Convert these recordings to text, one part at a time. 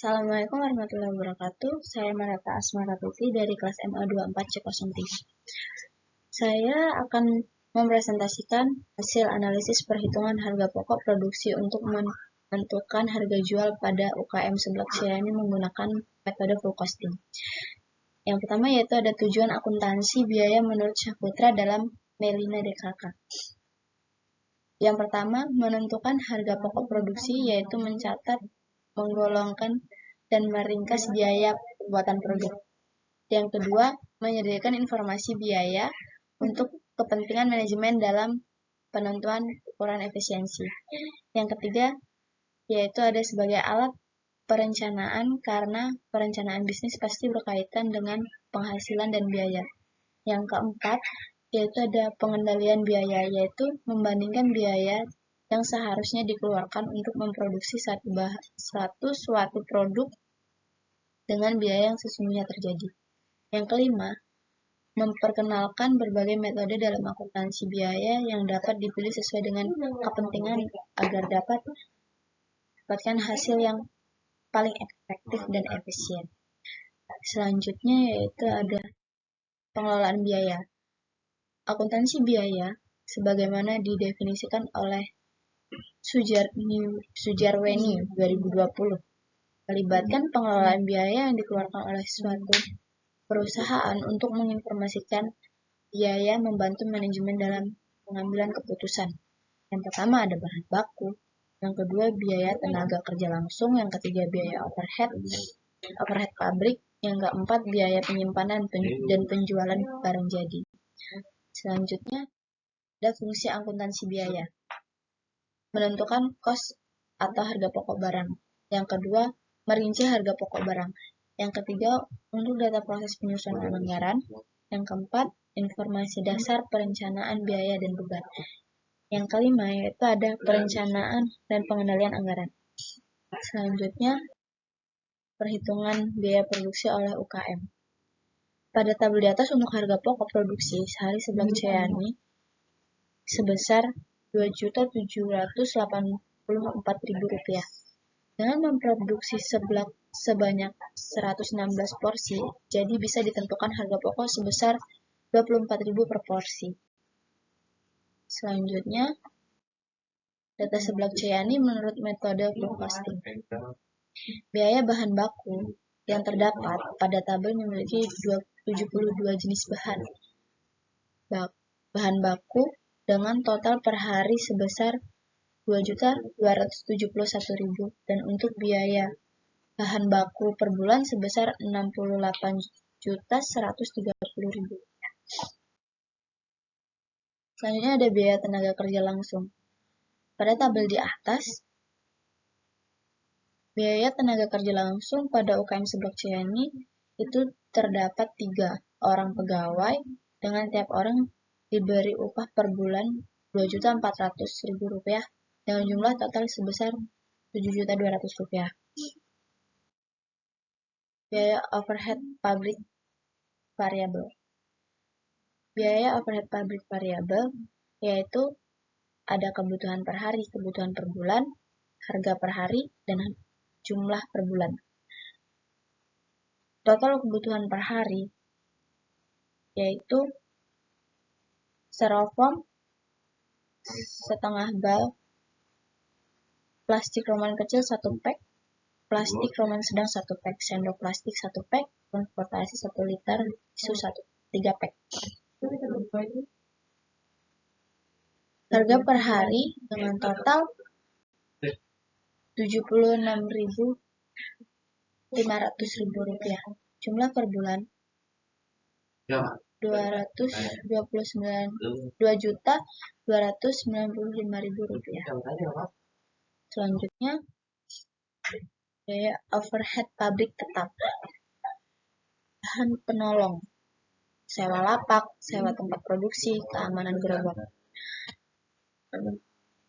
Assalamualaikum warahmatullahi wabarakatuh. Saya Marata Asmara Putri dari kelas MA24C03. Saya akan mempresentasikan hasil analisis perhitungan harga pokok produksi untuk menentukan harga jual pada UKM Seblak Ciani menggunakan metode full costing. Yang pertama yaitu ada tujuan akuntansi biaya menurut Syahputra dalam Melina DKK. Yang pertama, menentukan harga pokok produksi yaitu mencatat, menggolongkan, dan meringkas biaya pembuatan produk. Yang kedua, menyediakan informasi biaya untuk kepentingan manajemen dalam penentuan ukuran efisiensi. Yang ketiga, yaitu ada sebagai alat perencanaan karena perencanaan bisnis pasti berkaitan dengan penghasilan dan biaya. Yang keempat, yaitu ada pengendalian biaya, yaitu membandingkan biaya yang seharusnya dikeluarkan untuk memproduksi suatu produk dengan biaya yang sesungguhnya terjadi. Yang kelima, memperkenalkan berbagai metode dalam akuntansi biaya yang dapat dipilih sesuai dengan kepentingan agar dapat mendapatkan hasil yang paling efektif dan efisien. Selanjutnya yaitu ada pengelolaan biaya. Akuntansi biaya sebagaimana didefinisikan oleh Sujarweni 2020 melibatkan pengelolaan biaya yang dikeluarkan oleh suatu perusahaan untuk menginformasikan biaya membantu manajemen dalam pengambilan keputusan. Yang pertama ada bahan baku, yang kedua biaya tenaga kerja langsung, yang ketiga biaya overhead pabrik, yang keempat biaya penyimpanan dan penjualan barang jadi. Selanjutnya ada fungsi akuntansi biaya, menentukan kos atau harga pokok barang. Yang kedua, merinci harga pokok barang. Yang ketiga, untuk data proses penyusunan anggaran. Yang keempat, informasi dasar perencanaan biaya dan beban. Yang kelima, yaitu ada perencanaan dan pengendalian anggaran. Selanjutnya, perhitungan biaya produksi oleh UKM. Pada tabel di atas untuk harga pokok produksi sehari Seblak Ciani sebesar Rp2.784.000. Dengan memproduksi seblak sebanyak 116 porsi, jadi bisa ditentukan harga pokok sebesar Rp24.000 per porsi. Selanjutnya, data Seblak Ciani menurut metode full costing. Biaya bahan baku yang terdapat pada tabel memiliki 72 jenis bahan baku dengan total per hari sebesar Rp2.271.000 dan untuk biaya bahan baku per bulan sebesar Rp68.130.000. Selanjutnya ada biaya tenaga kerja langsung. Pada tabel di atas, biaya tenaga kerja langsung pada UKM Seblak Ciani itu terdapat 3 orang pegawai dengan tiap orang diberi upah per bulan Rp2.400.000 dengan jumlah total sebesar Rp7.200.000. Biaya overhead pabrik variabel. Biaya overhead pabrik variabel yaitu ada kebutuhan per hari, kebutuhan per bulan, harga per hari, dan jumlah per bulan. Total kebutuhan per hari yaitu styrofoam setengah bal, plastik roman kecil 1 pack, plastik roman sedang 1 pack, sendok plastik 1 pack, transportasi 1 liter, tisu 3 pack. Harga per hari dengan total Rp76.500.000. Jumlah per bulan Rp2.295.000. Selanjutnya, biaya overhead pabrik tetap. Bahan penolong, sewa lapak, sewa tempat produksi, keamanan gerobak.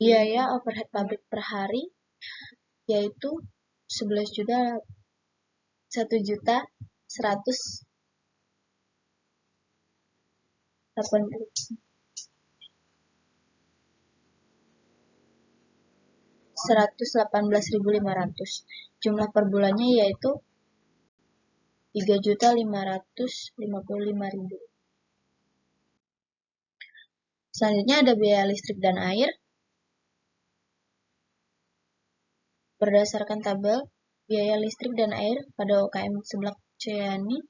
Biaya overhead pabrik per hari yaitu 118.500. Jumlah per bulannya yaitu 3.555.000. Selanjutnya ada biaya listrik dan air. Berdasarkan tabel, biaya listrik dan air pada UKM Seblak Ceyani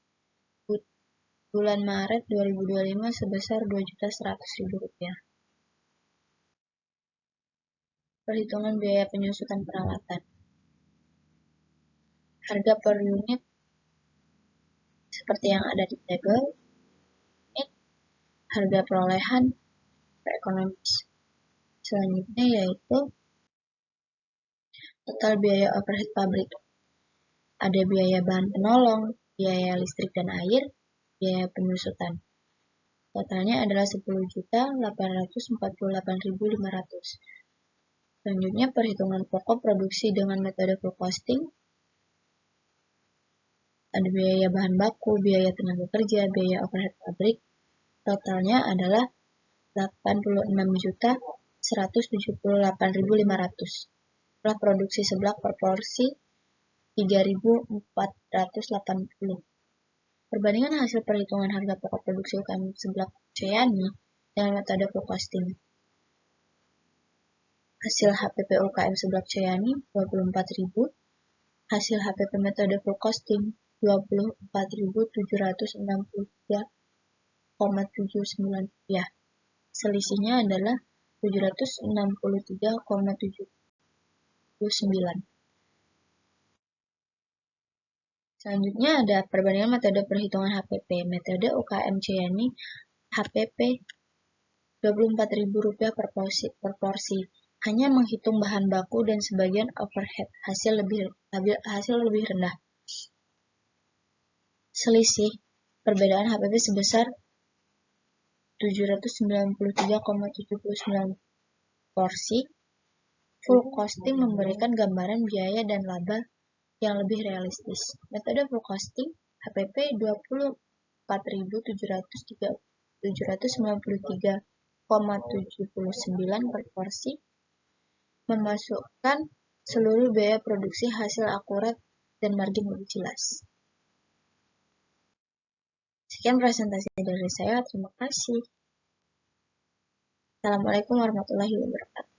bulan Maret 2025 sebesar Rp2.100.000. Perhitungan biaya penyusutan peralatan. Harga per unit seperti yang ada di tabel. Harga perolehan ekonomis. Selanjutnya yaitu total biaya overhead pabrik. Ada biaya bahan penolong, biaya listrik dan air, biaya penyusutan. Totalnya adalah 10.848.500. Selanjutnya perhitungan pokok produksi dengan metode full costing. Ada biaya bahan baku, biaya tenaga kerja, biaya overhead pabrik. Totalnya adalah 86.178.500. Jumlah produksi seblak per porsi 3.480. Perbandingan hasil perhitungan harga pokok produksi UKM Seblak Ceyani dengan metode full costing. Hasil HPP UKM Seblak Ceyani 24.000. Hasil HPP metode full costing 24.763,79 rupiah. Selisihnya adalah 763,79. Selanjutnya ada perbandingan metode perhitungan HPP. Metode UKM Ceyani HPP Rp24.000 per porsi. Hanya menghitung bahan baku dan sebagian overhead. Hasil lebih rendah. Selisih perbedaan HPP sebesar 793,79 porsi. Full costing memberikan gambaran biaya dan laba yang lebih realistis. Metode full costing HPP 24.793,79 per porsi memasukkan seluruh biaya produksi, hasil akurat dan margin lebih jelas. Sekian presentasi dari saya, terima kasih. Assalamualaikum warahmatullahi wabarakatuh.